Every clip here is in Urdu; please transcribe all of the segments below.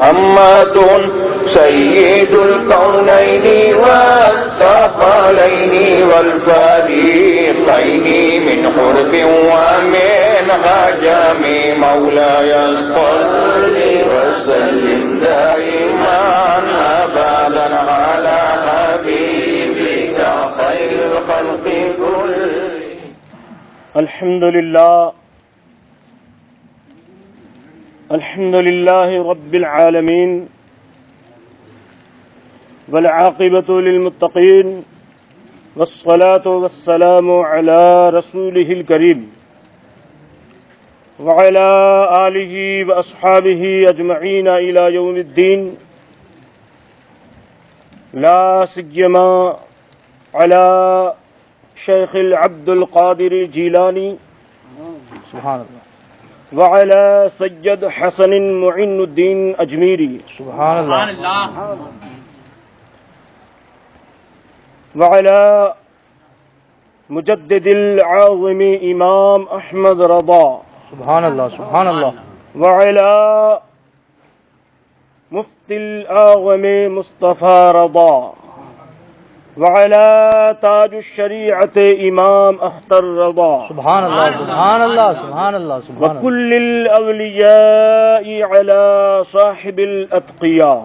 محمد سید الکونین والثقلین والفریقین من قرب ومن عجم مولاي صل وسلم دائما ابدا على حبيبك خير الخلق كلهم. الحمد لله رب العالمين والعاقبة للمتقين والصلاة والسلام على رسوله الكريم وعلى آله وأصحابه أجمعين إلى يوم الدين، لا سيما على شيخ العبد القادر الجيلاني سبحان الله وعلى سید حسن معین الدین اجمیری سبحان الله وعلى مجدد العاظم امام احمد رضا سبحان الله سبحان الله وعلى مفتی الاعظم مصطفى رضا وعلى تاج الشریعت امام اختر رضا سبحان الله سبحان الله سبحان الله سبحان الله وكل الأولياء على صاحب الأتقياء.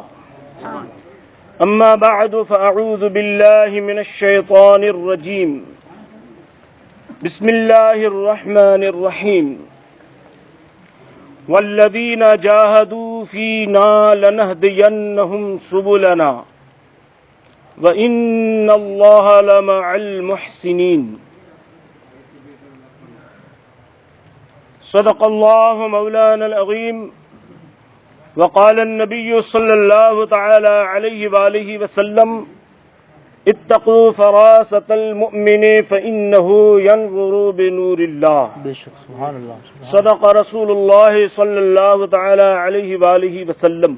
أما بعد فأعوذ بالله من الشيطان الرجيم. بسم الله الرحمن الرحيم. والذين جاهدوا فينا لنهدينهم سبلنا وإن الله لمع المحسنين. صدق الله مولانا العظيم. وقال النبي صلى الله تعالى عليه وآله وسلم اتقوا فراسة المؤمن فإنه ينظر بنور الله. بشك سبحان الله صدق رسول الله صلى الله تعالى عليه وآله وسلم.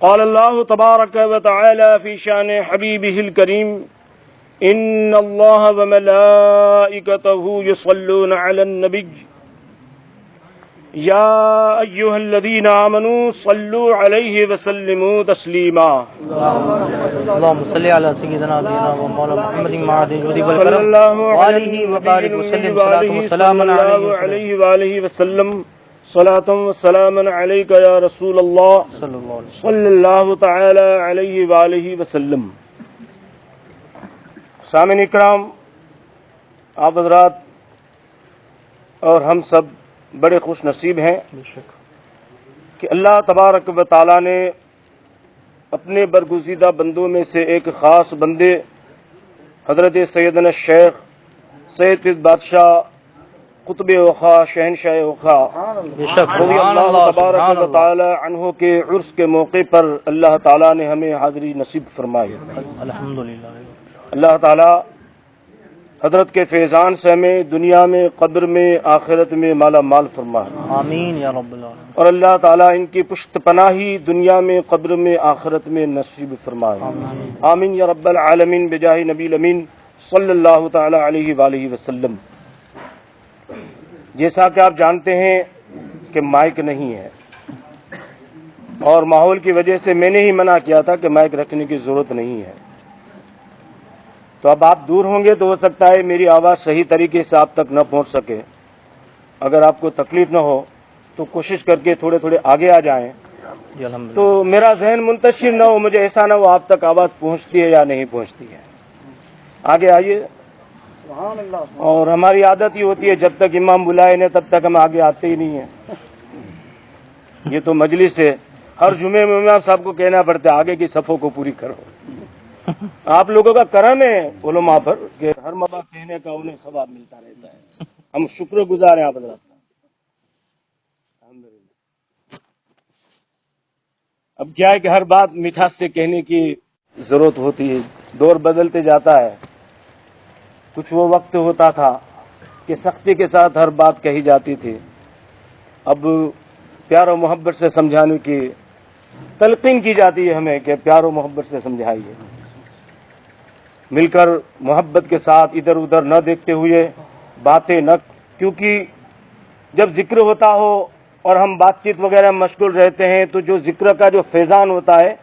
قال الله تبارك وتعالى في شان حبيبه الكريم إن الله وملائكته يصلون على النبي يا أيها الذين آمنوا صلوا عليه وسلموا تسليما. اللهم صل على سيدنا مولانا محمد معدن الجود صلى والكرم الله وآله وبارك وسلم صلاة وسلاما عليه وآله وسلم. صلاة وسلاما عليك يا رسول الله صلی اللہ علیہ صلی اللہ تعالی علیہ وآلہ وسلم. سامعین اکرام، آپ حضرات اور ہم سب بڑے خوش نصیب ہیں وسلم. کہ اللہ تبارک و تعالی نے اپنے برگزیدہ بندوں میں سے ایک خاص بندے حضرت سیدنا الشیخ سید بادشاہ قطب وخا شہنشاہ وخا بے شک رضی سبحان اللہ اللہ تبارک سبحان و اللہ. تعالی عنہ کے عرس کے موقع پر اللہ تعالی نے ہمیں حاضری نصیب فرمائی. الحمدللہ. اللہ تعالی حضرت کے فیضان سے ہمیں دنیا میں، قبر میں، آخرت میں مالا مال فرمائے. آمین یا رب العالمین. اور اللہ تعالی ان کی پشت پناہی دنیا میں، قبر میں، آخرت میں نصیب فرمائے. آمین یا رب العالمین بجاہ نبی الامین صلی اللہ تعالی علیہ وآلہ وسلم. جیسا کہ آپ جانتے ہیں کہ مائک نہیں ہے، اور ماحول کی وجہ سے میں نے ہی منع کیا تھا کہ مائک رکھنے کی ضرورت نہیں ہے. تو اب آپ دور ہوں گے تو ہو سکتا ہے میری آواز صحیح طریقے سے آپ تک نہ پہنچ سکے. اگر آپ کو تکلیف نہ ہو تو کوشش کر کے تھوڑے تھوڑے آگے آ جائیں جی الحمدللہ. تو میرا ذہن منتشر نہ ہو، مجھے ایسا نہ ہو آپ تک آواز پہنچتی ہے یا نہیں پہنچتی ہے. آگے آئیے. اور ہماری عادت ہی ہوتی ہے جب تک امام بلائے نہیں تب تک ہم آگے آتے ہی نہیں ہیں. یہ تو مجلس ہے، ہر جمعے میں امام صاحب کو کہنا پڑتا ہے آگے کی صفوں کو پوری کرو. آپ لوگوں کا کرم ہے علماء پر کہ ہر مرتبہ کہنے کا انہیں ثواب ملتا رہتا ہے. ہم شکر گزار ہیں آپ حضرات کا. الحمدللہ. اب کیا ہے کہ ہر بات مٹھاس سے کہنے کی ضرورت ہوتی ہے، دور بدلتے جاتا ہے. کچھ وہ وقت ہوتا تھا کہ سختی کے ساتھ ہر بات کہی جاتی تھی، اب پیار و محبت سے سمجھانے کی تلقین کی جاتی ہے ہمیں کہ پیار و محبت سے سمجھائیے. مل کر محبت کے ساتھ ادھر ادھر نہ دیکھتے ہوئے باتیں نہ، کیونکہ جب ذکر ہوتا ہو اور ہم بات چیت وغیرہ میں مشغول رہتے ہیں تو جو ذکر کا جو فیضان ہوتا ہے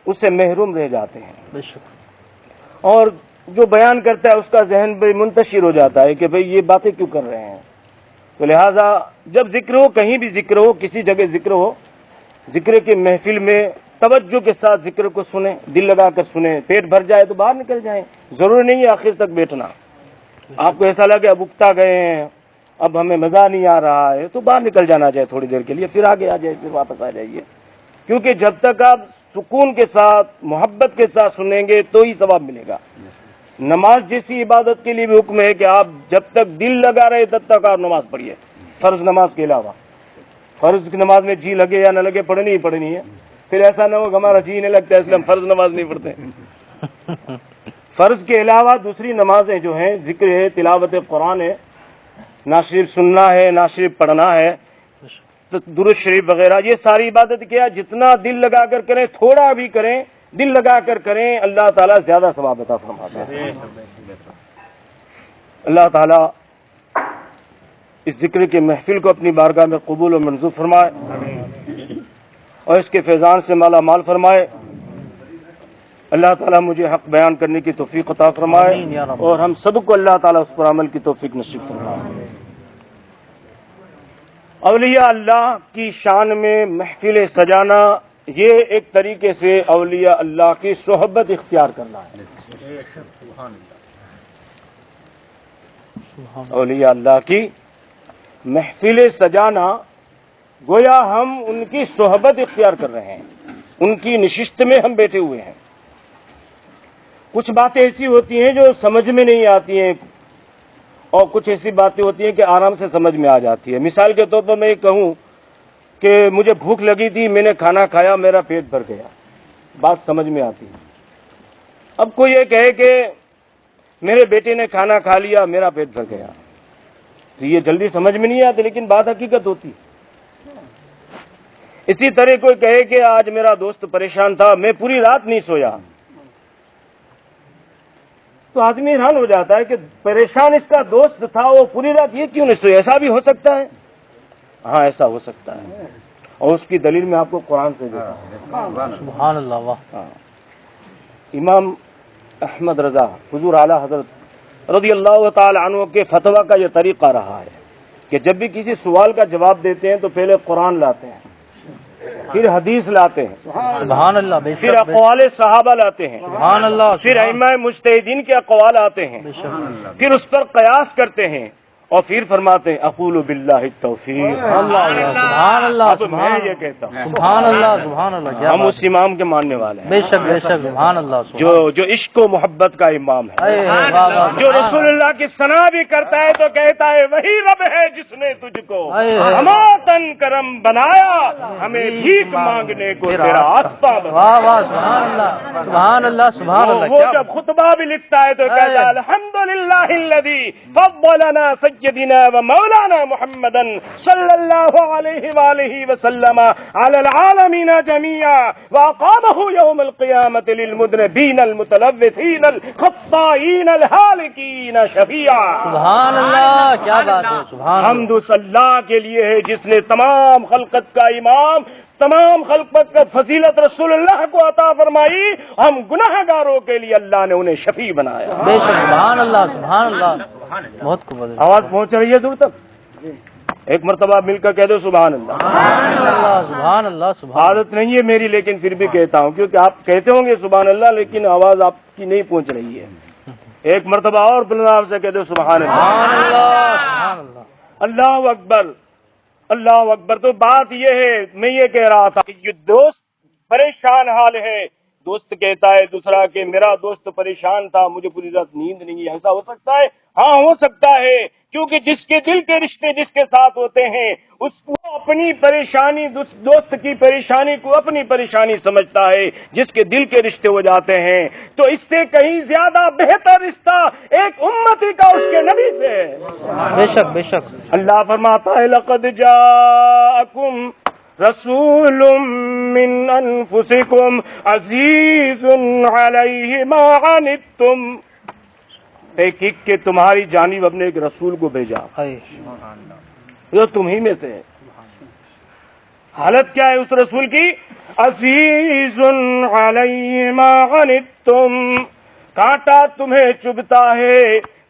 اس سے محروم رہ جاتے ہیں، بے شک، اور جو بیان کرتا ہے اس کا ذہن بھی منتشر ہو جاتا ہے کہ بھئی یہ باتیں کیوں کر رہے ہیں. تو لہذا جب ذکر ہو، کہیں بھی ذکر ہو، کسی جگہ ذکر ہو، ذکر کی محفل میں توجہ کے ساتھ ذکر کو سنیں، دل لگا کر سنیں. پیٹ بھر جائے تو باہر نکل جائیں، ضروری نہیں ہے آخر تک بیٹھنا. آپ کو ایسا لگے اب اکتا گئے ہیں، اب ہمیں مزہ نہیں آ رہا ہے، تو باہر نکل جانا چاہے تھوڑی دیر کے لیے، پھر آگے آ جائے، پھر واپس آ جائیے. کیونکہ جب تک آپ سکون کے ساتھ محبت کے ساتھ سنیں گے تو ہی ثواب ملے گا. نماز جیسی عبادت کے لیے بھی حکم ہے کہ آپ جب تک دل لگا رہے تب تک آپ نماز پڑھیے، فرض نماز کے علاوہ. فرض کی نماز میں جی لگے یا نہ لگے پڑھنی ہی پڑھنی ہے. پھر ایسا نہ ہو کہ ہمارا جی نہیں لگتا ہے اس لیے ہم فرض نماز نہیں پڑھتے. فرض کے علاوہ دوسری نمازیں جو ہیں، ذکر ہے، تلاوت قرآن ہے، نہ صرف سننا ہے نہ صرف پڑھنا ہے، درود شریف وغیرہ، یہ ساری عبادت کیا جتنا دل لگا کر کریں، تھوڑا بھی کریں، دل لگا کر کریں، اللہ تعالیٰ زیادہ ثواب عطا فرماتا ہے. اللہ تعالیٰ اس ذکر کی محفل کو اپنی بارگاہ میں قبول و منظور فرمائے اور اس کے فیضان سے مالا مال فرمائے. اللہ تعالیٰ مجھے حق بیان کرنے کی توفیق عطا فرمائے آمین یا رب. اور ہم سب کو اللہ تعالیٰ اس پر عمل کی توفیق نصیب فرمائے. اولیاء اللہ کی شان میں محفل سجانا یہ ایک طریقے سے اولیاء اللہ کی صحبت اختیار کرنا ہے. اولیاء اللہ کی محفل سجانا گویا ہم ان کی صحبت اختیار کر رہے ہیں، ان کی نشست میں ہم بیٹھے ہوئے ہیں. کچھ باتیں ایسی ہوتی ہیں جو سمجھ میں نہیں آتی ہیں اور کچھ ایسی باتیں ہوتی ہیں کہ آرام سے سمجھ میں آ جاتی ہے. مثال کے طور پر میں یہ کہوں کہ مجھے بھوک لگی تھی، میں نے کھانا کھایا، میرا پیٹ بھر گیا، بات سمجھ میں آتی ہے. اب کوئی یہ کہے کہ میرے بیٹے نے کھانا کھا لیا، میرا پیٹ بھر گیا، تو یہ جلدی سمجھ میں نہیں آتی، لیکن بات حقیقت ہوتی. اسی طرح کوئی کہے کہ آج میرا دوست پریشان تھا، میں پوری رات نہیں سویا، تو آدمی حیران ہو جاتا ہے کہ پریشان اس کا دوست تھا، وہ پوری رات یہ کیوں نہیں سویا. ایسا بھی ہو سکتا ہے؟ ہاں ایسا ہو سکتا ہے، اور اس کی دلیل میں آپ کو قرآن سے دیتا ہوں. سبحان اللہ. واہ. ہاں. امام احمد رضا حضور اعلیٰ حضرت رضی اللہ تعالی عنہ کے فتویٰ کا یہ طریقہ رہا ہے کہ جب بھی کسی سوال کا جواب دیتے ہیں تو پہلے قرآن لاتے ہیں، پھر حدیث لاتے ہیں، سبحان اللہ. بے پھر شک، اقوال صحابہ لاتے ہیں، سبحان اللہ. پھر ائمہ مجتہدین کے اقوال آتے ہیں، بے شک. پھر اس پر قیاس کرتے ہیں اور پھر فرماتے ہیں اقول باللہ التوفیق. اللہ سبحان اللہ. اب میں یہ کہتا ہوں سبحان اللہ. سبحان اللہ. کیا ہم بات اس امام کے ماننے والے ہیں ہے. بے شک بے شک. سبحان اللہ. جو عشق و محبت کا امام ہے، اے واہ واہ. جو رسول اللہ کی ثنا بھی کرتا ہے تو کہتا ہے وہی رب ہے جس نے تجھ کو اے ہماتن کرم بنایا، ہمیں بھیک مانگنے کو تیرا آستہ بنا. واہ واہ. سبحان اللہ. سبحان اللہ. سبحان اللہ. وہ کیا جب خطبہ بھی لکھتا ہے تو کہتا ہے الحمدللہ الذی فضلنا سیدنا و مولانا محمدا صلی اللہ علیہ وآلہ وسلم علی العالمین جميعا واقامہ یوم القیامت للمذنبین المتلوثین الخطائین الہالکین شفیعا. سبحان اللہ. کیا بات ہے. سبحان اللہ. حمد اس اللہ کے لیے ہے جس نے تمام خلقت کا امام، تمام خلقت کا فضیلت رسول اللہ کو عطا فرمائی. ہم گناہ گاروں کے لیے اللہ نے انہیں شفیع بنایا. بے شک. سبحان اللہ. سبحان اللہ. بہت قوت ہے. آواز پہنچ رہی ہے دور تک؟ ایک مرتبہ مل کر کہہ دو سبحان اللہ. سبحان اللہ. سبحان اللہ. سبحان عادت نہیں ہے میری لیکن پھر بھی کہتا ہوں کیونکہ آپ کہتے ہوں گے سبحان اللہ لیکن آواز آپ کی نہیں پہنچ رہی ہے. ایک مرتبہ اور بلند سے کہہ دو سبحان اللہ. اللہ. سبحان اللہ. اللہ اکبر. اللہ اکبر. تو بات یہ ہے، میں یہ کہہ رہا تھا کہ یہ دوست پریشان حال ہے، دوست کہتا ہے دوسرا کہ میرا دوست پریشان تھا، مجھے پوری رات نیند نہیں ہے. ایسا ہو سکتا ہے؟ ہاں ہو سکتا ہے، کیونکہ جس کے دل کے رشتے جس کے ساتھ ہوتے ہیں اس کو اپنی پریشانی، دوست کی پریشانی کو اپنی پریشانی سمجھتا ہے. جس کے دل کے رشتے ہو جاتے ہیں تو اس سے کہیں زیادہ بہتر رشتہ ایک امتی کا اس کے نبی سے ہے. بے شک بے شک. اللہ فرماتا ہے لقد جاءکم رسول من انفسکم عزیز علیہ ما عنتم. تحقیق کہ تمہاری جانب اپنے ایک رسول کو بھیجا ہائے. جو تمہیں میں سے ہے. حالت کیا ہے اس رسول کی؟ عزیز علی ما عنتم، کانٹا تمہیں چبھتا ہے،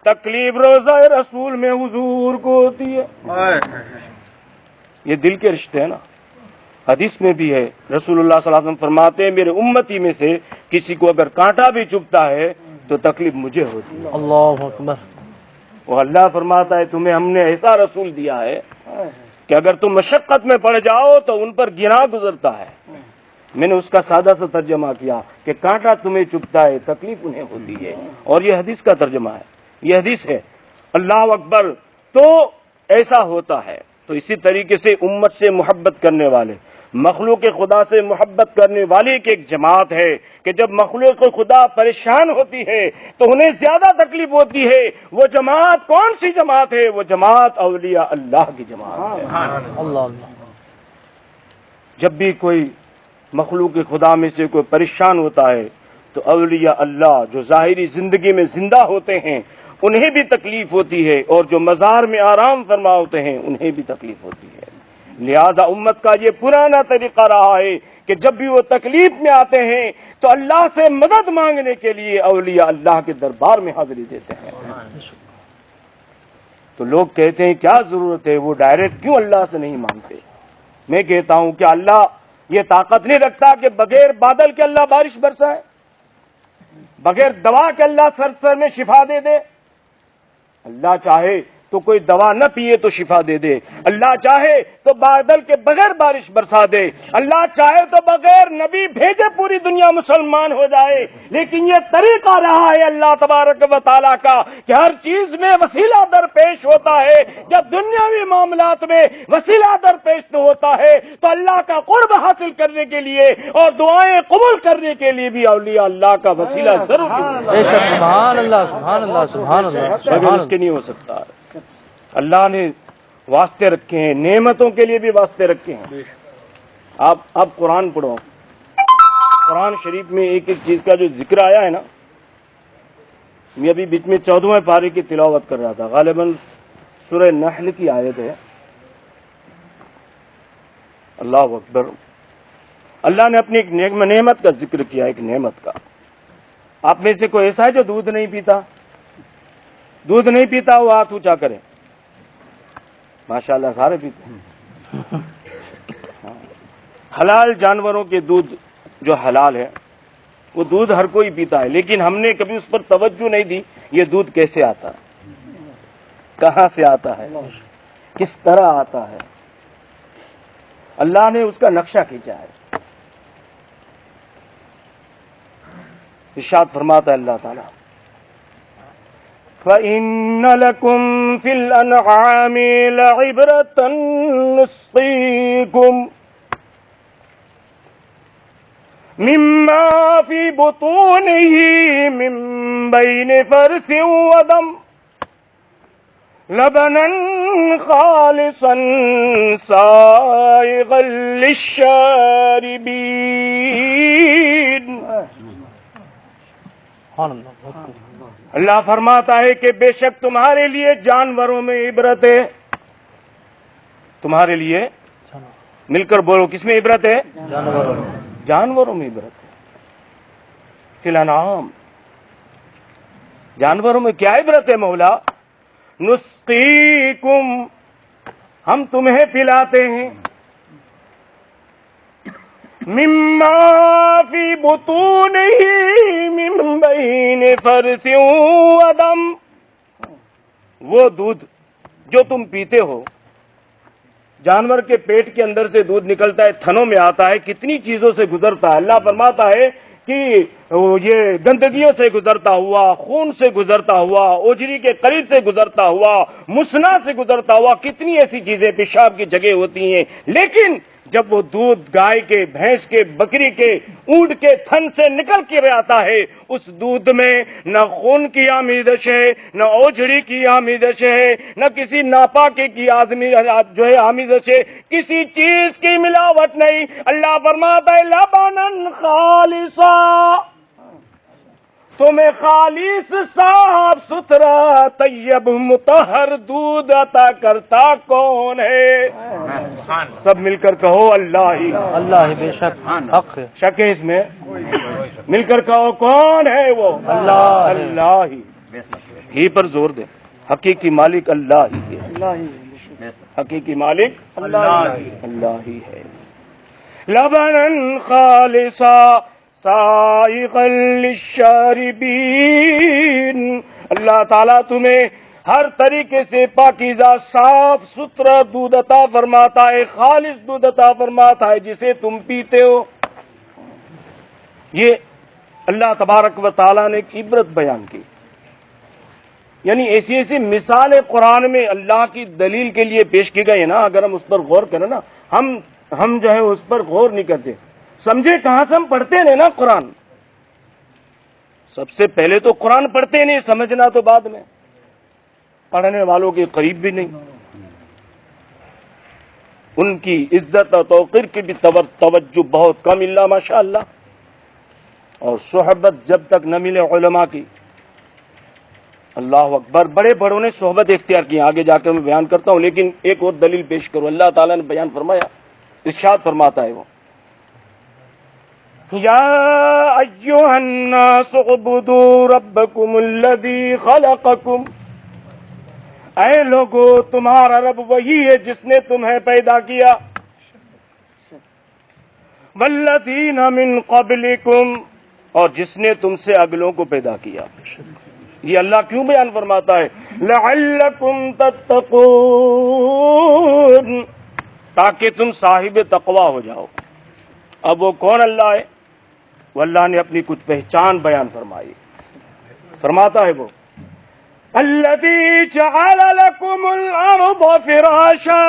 تکلیف روزہ رسول میں حضور کو ہوتی ہے۔ یہ دل کے رشتے ہیں نا۔ حدیث میں بھی ہے، رسول اللہ صلی اللہ علیہ وسلم فرماتے ہیں میرے امتی میں سے کسی کو اگر کانٹا بھی چبھتا ہے تو تکلیف مجھے ہوتی ہے۔ اللہ اکبر۔ وہ اللہ فرماتا ہے تمہیں ہم نے ایسا رسول دیا ہے کہ اگر تم مشقت میں پڑ جاؤ تو ان پر گنا گزرتا ہے۔ میں نے اس کا سادہ سا ترجمہ کیا کہ کانٹا تمہیں چبھتا ہے، تکلیف انہیں ہوتی ہے، اور یہ حدیث کا ترجمہ ہے، یہ حدیث ہے۔ اللہ اکبر۔ تو ایسا ہوتا ہے۔ تو اسی طریقے سے امت سے محبت کرنے والے، مخلوق خدا سے محبت کرنے والی کی ایک جماعت ہے کہ جب مخلوق خدا پریشان ہوتی ہے تو انہیں زیادہ تکلیف ہوتی ہے۔ وہ جماعت کون سی جماعت ہے؟ وہ جماعت اولیاء اللہ کی جماعت ہے۔ اللہ اللہ۔ جب بھی کوئی مخلوق خدا میں سے کوئی پریشان ہوتا ہے تو اولیاء اللہ جو ظاہری زندگی میں زندہ ہوتے ہیں انہیں بھی تکلیف ہوتی ہے، اور جو مزار میں آرام فرما ہوتے ہیں انہیں بھی تکلیف ہوتی ہے۔ لہذا امت کا یہ پرانا طریقہ رہا ہے کہ جب بھی وہ تکلیف میں آتے ہیں تو اللہ سے مدد مانگنے کے لیے اولیاء اللہ کے دربار میں حاضری دیتے ہیں۔ تو لوگ کہتے ہیں کیا ضرورت ہے، وہ ڈائریکٹ کیوں اللہ سے نہیں مانگتے؟ میں کہتا ہوں کہ اللہ یہ طاقت نہیں رکھتا کہ بغیر بادل کے اللہ بارش برسائے، بغیر دوا کے اللہ سر میں شفا دے دے؟ اللہ چاہے تو کوئی دوا نہ پیے تو شفا دے دے، اللہ چاہے تو بادل کے بغیر بارش برسا دے، اللہ چاہے تو بغیر نبی بھیجے پوری دنیا مسلمان ہو جائے۔ لیکن یہ طریقہ رہا ہے اللہ تبارک و تعالیٰ کا کہ ہر چیز میں وسیلہ درپیش ہوتا ہے۔ جب دنیاوی معاملات میں وسیلہ درپیش نہ ہوتا ہے تو اللہ کا قرب حاصل کرنے کے لیے اور دعائیں قبول کرنے کے لیے بھی اولیاء اللہ کا وسیلہ ضروری ہے۔ سبحان اللہ سبحان اللہ سبحان اللہ بغیر اس کے نہیں ہو سکتا۔ اللہ نے واسطے رکھے ہیں، نعمتوں کے لیے بھی واسطے رکھے ہیں۔ آپ قرآن پڑھو، قرآن شریف میں ایک ایک چیز کا جو ذکر آیا ہے نا، میں ابھی بیچ میں 14ویں پارے کی تلاوت کر رہا تھا، غالباً سورہ نحل کی آیت ہے۔ اللہ اکبر۔ اللہ نے اپنی ایک نعمت کا ذکر کیا، ایک نعمت کا۔ آپ میں سے کوئی ایسا ہے جو دودھ نہیں پیتا؟ دودھ نہیں پیتا وہ ہاتھ اونچا کرے۔ ماشاءاللہ سارے پیتے ہیں۔ حلال جانوروں کے دودھ جو حلال ہے وہ دودھ ہر کوئی پیتا ہے، لیکن ہم نے کبھی اس پر توجہ نہیں دی یہ دودھ کیسے آتا ہے، کہاں سے آتا ہے، کس طرح آتا ہے۔ اللہ نے اس کا نقشہ کھینچا ہے۔ ارشاد فرماتا ہے اللہ تعالیٰ فَإِنَّ لَكُمْ فِي الْأَنْعَامِ لَعِبْرَةً نُسْقِيكُمْ مِمَّا فِي بُطُونِهِ مِن بَيْنِ فَرْثٍ وَدَمٍ لَبَنًا خَالِصًا سَائِغًا لِلشَّارِبِينَ۔ اللہ فرماتا ہے کہ بے شک تمہارے لیے جانوروں میں عبرت ہے۔ تمہارے لیے، مل کر بولو، کس میں عبرت ہے؟ جانوروں میں عبرت ہے۔ فی الانعام، جانوروں میں کیا عبرت ہے مولا؟ نسقیکم، ہم تمہیں پلاتے ہیں، مما فی بطونہ من بین فرث ودم، وہ دودھ جو تم پیتے ہو، جانور کے پیٹ کے اندر سے دودھ نکلتا ہے، تھنوں میں آتا ہے، کتنی چیزوں سے گزرتا ہے۔ اللہ فرماتا ہے کہ یہ گندگیوں سے گزرتا ہوا، خون سے گزرتا ہوا، اوجری کے قریب سے گزرتا ہوا، مسنا سے گزرتا ہوا، کتنی ایسی چیزیں پیشاب کی جگہ ہوتی ہیں، لیکن جب وہ دودھ گائے کے، بھینس کے، بکری کے، اونٹ کے تھن سے نکل کے آتا ہے، اس دودھ میں نہ خون کی آمیزش ہے، نہ اوجڑی کی آمیزش ہے، نہ کسی ناپاکی کی جو ہے آمیزش ہے، کسی چیز کی ملاوٹ نہیں۔ اللہ فرماتا ہے لبناً خالصا، تمہیں خالص صاف ستھرا طیب مطہر دودھ عطا کرتا کون ہے؟ سب مل کر کہو اللہ ہی۔ اللہ ہی بے شک حق ہے، شک ہے اس میں؟ مل کر کہو کون ہے وہ؟ اللہ ہے۔ اللہ ہی پر زور دے، حقیقی مالک اللہ ہی ہے، حقیقی مالک اللہ ہی ہے۔ لبنا خالصا سائغا للشاربین، اللہ تعالیٰ تمہیں ہر طریقے سے پاکیزہ صاف ستھرا دودھ عطا فرماتا ہے، خالص دودھ عطا فرماتا ہے جسے تم پیتے ہو۔ یہ اللہ تبارک و تعالیٰ نے ایک عبرت بیان کی، یعنی ایسی ایسی مثالیں قرآن میں اللہ کی دلیل کے لیے پیش کی گئی ہیں نا، اگر ہم اس پر غور کریں نا، ہم جو ہے اس پر غور نہیں کرتے، سمجھے کہاں سے ہم پڑھتے نہیں نا قرآن۔ سب سے پہلے تو قرآن پڑھتے نہیں، سمجھنا تو بعد میں، پڑھنے والوں کے قریب بھی نہیں، ان کی عزت اور توقیر کی بھی توجہ بہت کم، اللہ ماشاء اللہ، اور صحبت جب تک نہ ملے علماء کی، اللہ اکبر، بڑے بڑوں نے صحبت اختیار کی، آگے جا کر میں بیان کرتا ہوں، لیکن ایک اور دلیل پیش کروں۔ اللہ تعالیٰ نے بیان فرمایا، ارشاد فرماتا ہے وہ، یا ایھا الناس اعبدوا ربکم الذی خلقکم، اے لوگو تمہارا رب وہی ہے جس نے تمہیں پیدا کیا، والذین من قبلکم، اور جس نے تم سے اگلوں کو پیدا کیا۔ یہ اللہ کیوں بیان فرماتا ہے؟ لعلکم تتقون، تاکہ تم صاحب تقوی ہو جاؤ۔ اب وہ کون اللہ ہے؟ وہ اللہ نے اپنی کچھ پہچان بیان فرمائی، فرماتا ہے وہ الذی جعل لکم الارض فراشا،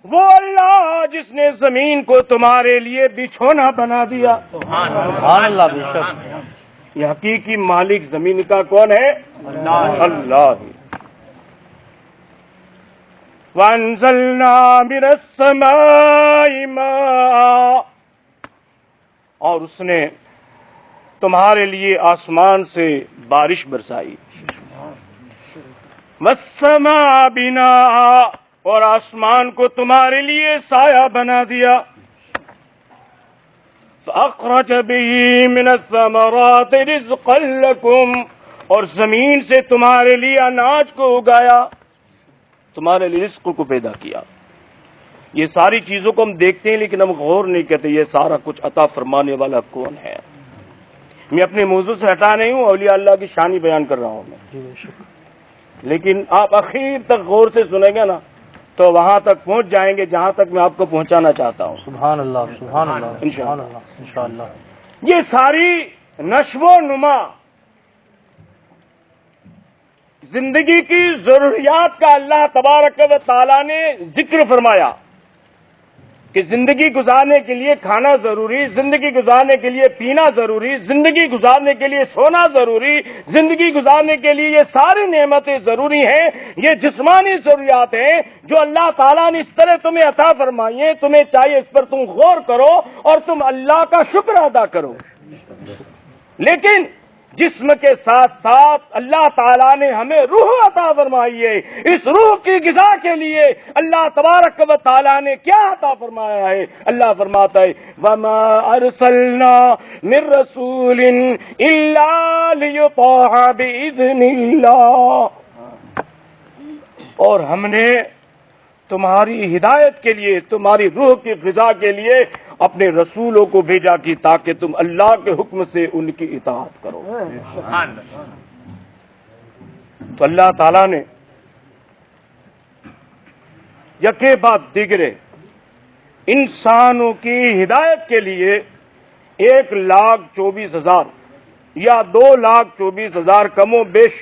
وہ اللہ جس نے زمین کو تمہارے لیے بچھونا بنا دیا۔ سبحان اللہ، بے شک یہ حقیقی مالک زمین کا کون ہے؟ اللہ ہی۔ وَأَنزَلْنَا مِنَ السَّمَاءِ مَاءً، اور اس نے تمہارے لیے آسمان سے بارش برسائی۔ وَالسَّمَاءَ بِنَاءً، اور آسمان کو تمہارے لیے سایہ بنا دیا۔ فَأَخْرَجَ بِهِ مِنَ الثَّمَرَاتِ رِزْقًا لَكُمْ، اور زمین سے تمہارے لیے اناج کو اگایا، تمہارے لیے رزق کو پیدا کیا۔ یہ ساری چیزوں کو ہم دیکھتے ہیں لیکن ہم غور نہیں کرتے یہ سارا کچھ عطا فرمانے والا کون ہے۔ میں اپنے موضوع سے ہٹا نہیں ہوں، اولیاء اللہ کی شانی بیان کر رہا ہوں میں، لیکن آپ اخیر تک غور سے سنیں گے نا تو وہاں تک پہنچ جائیں گے جہاں تک میں آپ کو پہنچانا چاہتا ہوں۔ سبحان اللہ، سبحان اللہ، سبحان اللہ، انشاءاللہ۔ یہ ساری نشو و نما زندگی کی ضروریات کا اللہ تبارک و تعالیٰ نے ذکر فرمایا کہ زندگی گزارنے کے لیے کھانا ضروری، زندگی گزارنے کے لیے پینا ضروری، زندگی گزارنے کے لیے سونا ضروری، زندگی گزارنے کے لیے یہ ساری نعمتیں ضروری ہیں، یہ جسمانی ضروریات ہیں جو اللہ تعالیٰ نے اس طرح تمہیں عطا فرمائی ہیں، تمہیں چاہیے اس پر تم غور کرو اور تم اللہ کا شکر ادا کرو۔ لیکن جسم کے ساتھ ساتھ اللہ تعالیٰ نے ہمیں روح عطا فرمائی ہے، اس روح کی غذا کے لیے اللہ تبارک و تعالیٰ نے کیا عطا فرمایا ہے؟ اللہ فرماتا ہے وَمَا أَرْسَلْنَا مِن رَّسُولٍ إِلَّا لِيُطَاعَ بِإِذْنِ اللَّهِ، اور ہم نے تمہاری ہدایت کے لیے، تمہاری روح کی غذا کے لیے اپنے رسولوں کو بھیجا کہ تاکہ تم اللہ کے حکم سے ان کی اطاعت کرو۔ تو اللہ تعالیٰ نے یکے بعد دیگرے انسانوں کی ہدایت کے لیے 1,24,000 یا 2,24,000 کم و بیش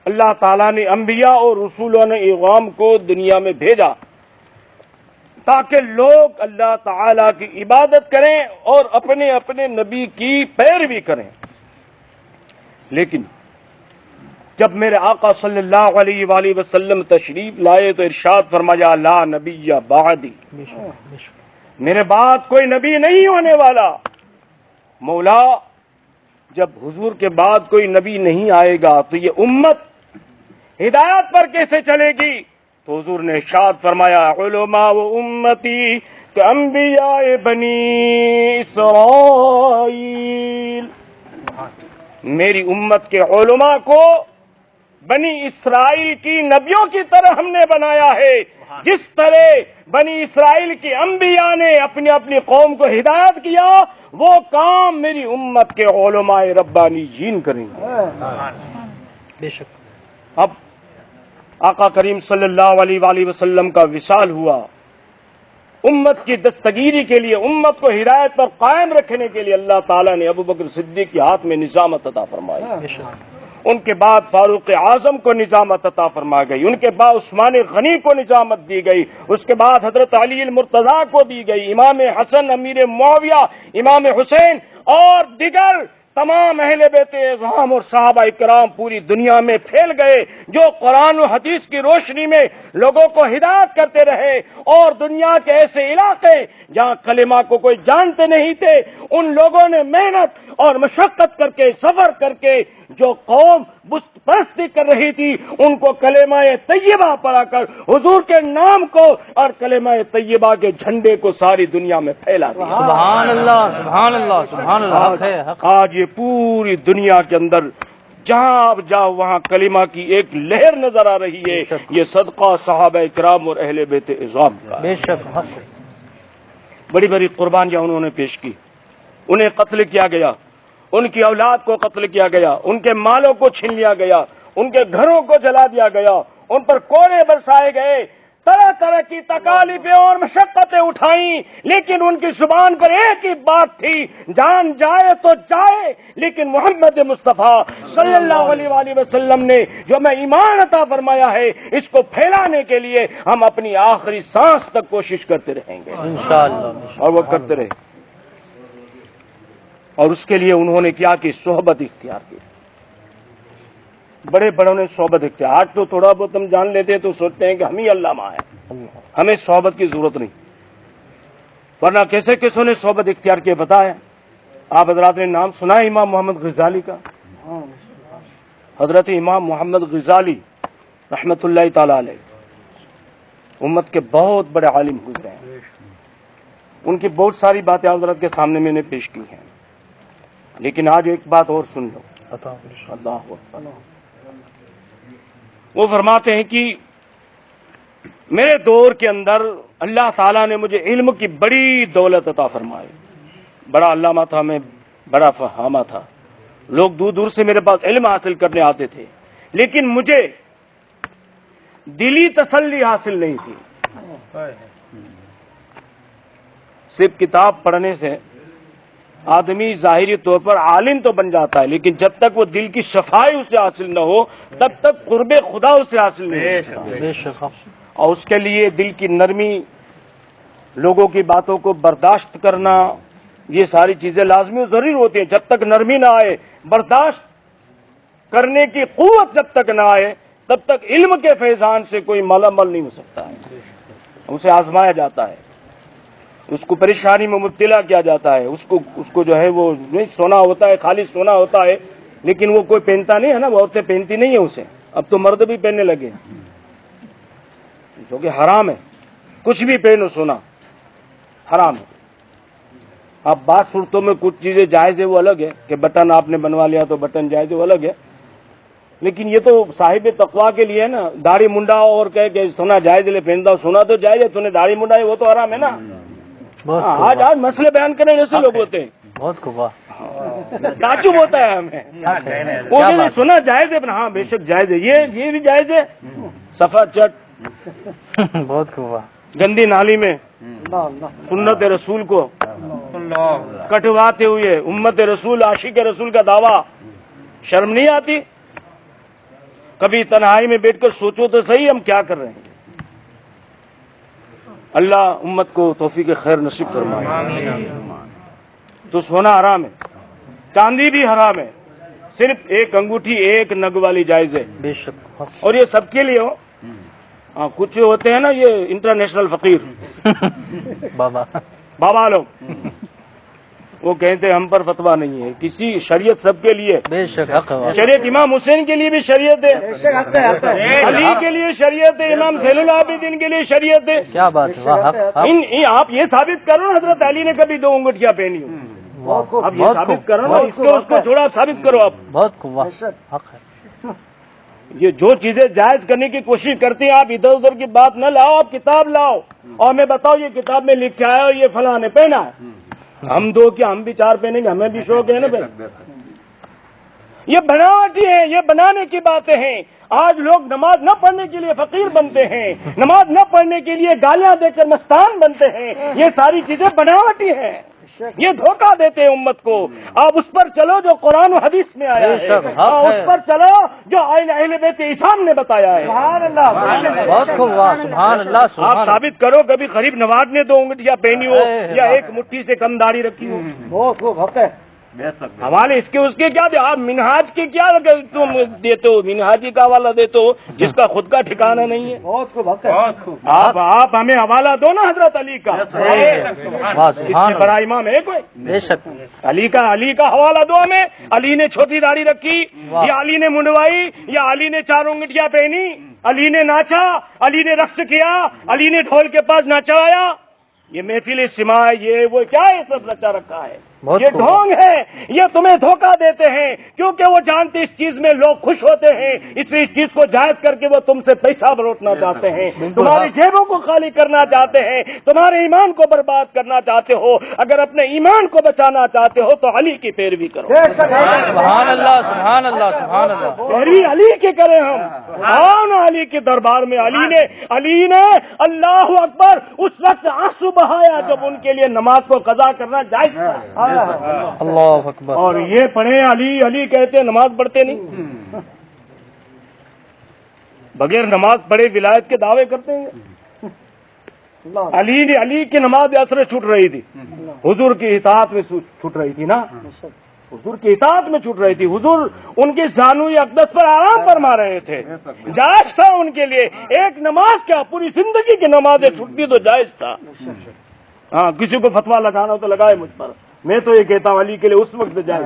اللہ تعالیٰ نے انبیاء اور رسولوں نے اقوام کو دنیا میں بھیجا تاکہ لوگ اللہ تعالیٰ کی عبادت کریں اور اپنے اپنے نبی کی پیروی کریں۔ لیکن جب میرے آقا صلی اللہ علیہ وآلہ وسلم تشریف لائے تو ارشاد فرمایا لا نبی بعدی، میرے بعد کوئی نبی نہیں ہونے والا۔ مولا جب حضور کے بعد کوئی نبی نہیں آئے گا تو یہ امت ہدایت پر کیسے چلے گی؟ تو حضور نے ارشاد فرمایا علماء و امتی کہ انبیاء بنی اسرائیل، میری امت کے علماء کو بنی اسرائیل کی نبیوں کی طرح ہم نے بنایا ہے، جس طرح بنی اسرائیل کی انبیاء نے اپنی اپنی قوم کو ہدایت کیا، وہ کام میری امت کے علماء ربانیین کریں گے۔ بے شک اب آقا کریم صلی اللہ علیہ وآلہ وسلم کا وصال ہوا، امت کی دستگیری کے لیے، امت کو ہدایت پر قائم رکھنے کے لیے اللہ تعالیٰ نے ابوبکر صدیق کے ہاتھ میں نظامت عطا فرمائی، بے شک ان کے بعد فاروق اعظم کو نظامت عطا فرما گئی، ان کے بعد عثمان غنی کو نظامت دی گئی، اس کے بعد حضرت علی المرتضیٰ کو دی گئی، امام حسن، امیر معاویہ، امام حسین اور دیگر تمام اہل بیت اعظام اور صحابہ کرام پوری دنیا میں پھیل گئے، جو قرآن و حدیث کی روشنی میں لوگوں کو ہدایت کرتے رہے، اور دنیا کے ایسے علاقے جہاں کلمہ کو کوئی جانتے نہیں تھے، ان لوگوں نے محنت اور مشقت کر کے، سفر کر کے، جو قوم بت پرستی کر رہی تھی ان کو کلمہ طیبہ پڑھا کر حضور کے نام کو اور کلمہ طیبہ کے جھنڈے کو ساری دنیا میں پھیلا دیا۔ سبحان اللہ سبحان اللہ سبحان اللہ، حق ہے، حق۔ آج یہ پوری دنیا کے اندر جہاں آپ جاؤ وہاں کلمہ کی ایک لہر نظر آ رہی ہے، یہ صدقہ صحابہ کرام اور اہل بیت اعظام کا۔ بے شک حق۔ بڑی بڑی قربانیاں انہوں نے پیش کی، انہیں قتل کیا گیا، ان کی اولاد کو قتل کیا گیا، ان کے مالوں کو چھین لیا گیا، ان کے گھروں کو جلا دیا گیا، ان پر کوڑے برسائے گئے، طرح طرح کی تکالیفیں اور مشقتیں اٹھائیں، لیکن ان کی زبان پر ایک ہی بات تھی، جان جائے تو جائے، لیکن محمد مصطفیٰ صلی اللہ علیہ وآلہ وسلم نے جو میں ایمان عطا فرمایا ہے اس کو پھیلانے کے لیے ہم اپنی آخری سانس تک کوشش کرتے رہیں گے، انشاءاللہ۔ اور وہ کرتے رہے۔ اور اس کے لیے انہوں نے کیا کہ صحبت اختیار کی، بڑے بڑوں نے صحبت اختیار۔ آج تو تھوڑا بہت ہم جان لیتے ہیں تو سوچتے ہیں کہ ہم ہی علامہ ہیں، ہمیں صحبت کی ضرورت نہیں، ورنہ کیسے کسوں نے صحبت اختیار کیے بتایا؟ آپ حضرات نے نام سنا ہے امام محمد غزالی کا؟ حضرت امام محمد غزالی رحمت اللہ تعالی علیہ امت کے بہت بڑے عالم گزرے ہیں، ان کی بہت ساری باتیں حضرت کے سامنے میں نے پیش کی ہیں، لیکن آج ایک بات اور سن لو۔ اللہ اکبر۔ وہ فرماتے ہیں کہ میرے دور کے اندر اللہ تعالیٰ نے مجھے علم کی بڑی دولت عطا فرمائی، بڑا علامہ تھا میں، بڑا فہامہ تھا، لوگ دور دور سے میرے پاس علم حاصل کرنے آتے تھے، لیکن مجھے دلی تسلی حاصل نہیں تھی۔ صرف کتاب پڑھنے سے آدمی ظاہری طور پر عالم تو بن جاتا ہے، لیکن جب تک وہ دل کی صفائی اسے حاصل نہ ہو تب تک قرب خدا اسے حاصل نہیں ہوتا۔ بے شک حق۔ اور اس کے لیے دل کی نرمی، لوگوں کی باتوں کو برداشت کرنا، یہ ساری چیزیں لازمی و ضروری ہوتی ہیں۔ جب تک نرمی نہ آئے، برداشت کرنے کی قوت جب تک نہ آئے، تب تک علم کے فیضان سے کوئی مالا مال نہیں ہو سکتا ہے، اسے آزمایا جاتا ہے، اس کو پریشانی میں مبتلا کیا جاتا ہے، اس کو جو ہے وہ نہیں سونا ہوتا ہے، خالی سونا ہوتا ہے، لیکن وہ کوئی پہنتا نہیں ہے نا، وہ عورتیں پہنتی نہیں ہیں اسے، اب تو مرد بھی پہننے لگے، جو کہ حرام ہے، کچھ بھی پہنو سونا حرام ہے۔ اب بعض صورتوں میں کچھ چیزیں جائز ہے وہ الگ ہے، کہ بٹن آپ نے بنوا لیا تو بٹن جائز ہے وہ الگ ہے، لیکن یہ تو صاحب تقویٰ کے لیے ہے نا، داڑھی منڈا اور کہے کہ سونا جائز لے پہنتا ہوں، سونا تو جائز ہے، تو نے داڑھی منڈا ہے وہ تو حرام ہے نا۔ آج مسئلے بیان کرنے جیسے لوگ ہوتے ہیں، بہت خوبا، تعجب ہوتا ہے ہمیں، وہ کہتے ہیں سونا جائز ہے، ہاں بے شک جائز ہے، یہ بھی جائز ہے، صفا چٹ، بہت خوبا، گندی نالی میں سنت رسول کو کٹواتے ہوئے امت رسول، عاشق رسول کا دعویٰ، شرم نہیں آتی؟ کبھی تنہائی میں بیٹھ کر سوچو تو صحیح ہم کیا کر رہے ہیں۔ اللہ امت کو توفیق خیر نصیب فرمائے۔ تو سونا حرام ہے، چاندی بھی حرام ہے، صرف ایک انگوٹھی ایک نگ والی جائز ہے، بے شک حق۔ اور یہ سب کے لیے ہو۔ ہاں کچھ ہوتے ہیں نا یہ انٹرنیشنل فقیر بابا بابا لوگ، وہ کہتے ہیں ہم پر فتوا نہیں ہے. کسی شریعت سب کے لیے, بے شک حق ہے. شریعت امام حسین کے لیے بھی شریعت ہے, علی کے لیے شریعت ہے, امام زین العابدین کے لیے شریعت ہے. کیا بات ہے, واہ, حق, آپ یہ ثابت کرو نا حضرت علی نے کبھی 2 انگوٹھیاں پہنی ہو, آپ یہ ثابت کرو نا, اس کو چھوڑا ثابت کرو آپ. بہت خوب, واہ, حق ہے. یہ جو چیزیں جائز کرنے کی کوشش کرتے ہیں آپ ادھر ادھر کی بات نہ لاؤ, آپ کتاب لاؤ اور ہمیں بتاؤ یہ کتاب میں لکھا ہے اور یہ فلاں نے پہنا ہے. ہم 2 کیا ہم بھی 4 پہنیں گے, ہمیں بھی شوق ہے نا بھائی. یہ بناوٹی ہے, یہ بنانے کی باتیں ہیں. آج لوگ نماز نہ پڑھنے کے لیے فقیر بنتے ہیں, نماز نہ پڑھنے کے لیے گالیاں دے کر مستان بنتے ہیں. یہ ساری چیزیں بناوٹی ہیں, یہ دھوکہ دیتے ہیں امت کو. آپ اس پر چلو جو قرآن و حدیث میں آیا ہے, اس پر چلو جو اہل بیت اسلام نے بتایا ہے. سبحان اللہ, بہت خوب, واہ, سبحان اللہ. آپ ثابت کرو کبھی غریب نواز نے 2 انگلیاں پہنی ہو یا 1 مٹھی سے کم داڑھی رکھی ہو. بہت خوب, حق ہے. حوالے اس کے کیا دے, آپ منہاج کے کیا تم دیتے ہو, منہاجی کا حوالہ دیتے ہو جس کا خود کا ٹھکانہ نہیں ہے. بہت خوب, حق ہے. آپ ہمیں حوالہ دو نا حضرت علی کا, اس سے بڑا امام ہے کوئی؟ بے شک. علی کا حوالہ دو ہمیں. علی نے چھوٹی داڑھی رکھی یا علی نے منڈوائی یا علی نے 4 انگلیاں پہنی, علی نے ناچا, علی نے رقص کیا, علی نے ڈھول کے پاس نچایا. یہ محفل سماع یہ وہ کیا ہے, سب رچا رکھا ہے. یہ ڈھونگ ہے, یہ تمہیں دھوکہ دیتے ہیں کیونکہ وہ جانتے اس چیز میں لوگ خوش ہوتے ہیں, اس لیے اس چیز کو جائز کر کے وہ تم سے پیسہ بلوٹنا چاہتے ہیں, تمہاری جیبوں کو خالی کرنا چاہتے ہیں, تمہارے ایمان کو برباد کرنا چاہتے ہو. اگر اپنے ایمان کو بچانا چاہتے ہو تو علی کی پیروی کرو. سبحان اللہ, سبحان اللہ, سبحان اللہ. پیروی علی کی کریں ہم. آؤ علی کے دربار میں. علی نے اللہ اکبر اس وقت آنسو بہایا جب ان کے لیے نماز کو قضا کرنا جائز تھا. اللہ اکبر. اور یہ پڑھے علی کہتے ہیں نماز پڑھتے نہیں, بغیر نماز پڑھے ولایت کے دعوے کرتے ہیں. علی کی نماز اثر چھوٹ رہی تھی, حضور کی اطاعت میں چھوٹ رہی تھی نا, حضور کی اطاعت میں چھوٹ رہی تھی. حضور ان کی زانوی اقدس پر آرام فرما رہے تھے, جائز تھا ان کے لیے. ایک نماز کیا پوری زندگی کی نمازیں چھوٹتی تو جائز تھا. ہاں کسی کو فتوا لگانا ہو تو لگائے مجھ پر, میں تو یہ کہتا ہوں علی کے لیے اس وقت جائز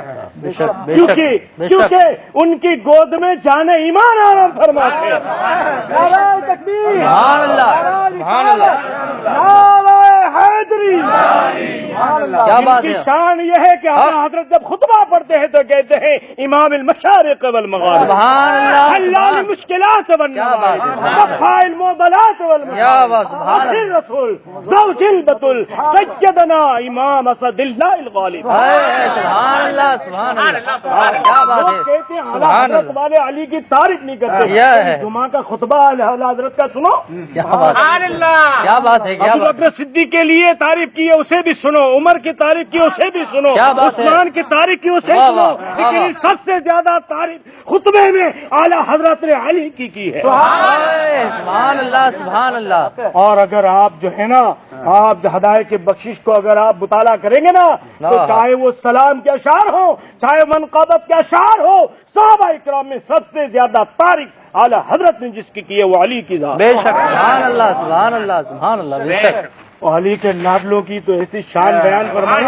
تھا کیونکہ ان کی گود میں جانے ایمان آرام فرماتے ہیں. سبحان اللہ, سبحان اللہ. حیدری کیا بات ہے. شان یہ ہے کہ حضرت جب خطبہ پڑھتے ہیں تو کہتے ہیں امام المشارق والمغارب, سبحان اللہ, حلال المشکلات والنوائب, رفاع المعضلات والمشکلات, الرسول زوج البتول سیدنا امام اسد اللہ الغالب. سبحان اللہ, سبحان اللہ. کیا بات ہے. کہتے ہیں حضرت والے علی کی تعریف نہیں کرتے. جمعہ کا خطبہ حضرت کا سنو. کیا بات ہے, کیا بات ہے. ابو بکر صدیق کے لیے تعریف کی ہے اسے بھی سنو, عمر کی تعریف کی اسے بھی سنو, عثمان کی تعریف کی اسے سنو, لیکن سب سے زیادہ تعریف خطبے میں اعلیٰ حضرت نے علی کی ہے. سبحان اللہ, سبحان اللہ. اور اگر آپ جو ہے نا آپ ہدایت کی بخشش کو اگر آپ مطالعہ کریں گے نا تو چاہے وہ سلام کے اشعار ہو, چاہے منقبت کے اشعار ہو, صحابہ اکرام میں سب سے زیادہ تعریف اعلیٰ حضرت نے جس کی ہے وہ علی کی ذات. بے شک, سبحان اللہ, سبحان اللہ, سبحان اللہ. بے شک. اور علی کے لاڈلوں کی تو ایسی شان بیان فرمائے,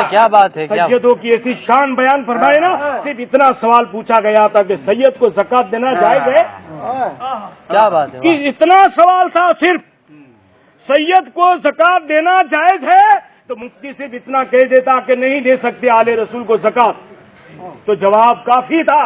کیا بات ہے. سیدوں کی ایسی شان بیان فرمائے نا. صرف اتنا سوال پوچھا گیا تھا کہ سید کو زکات دینا جائز ہے. کیا بات ہے. کہ اتنا سوال تھا صرف سید کو زکات دینا جائز ہے تو مفتی صرف اتنا کہہ دیتا کہ نہیں دے سکتے آل رسول کو زکات, تو جواب کافی تھا.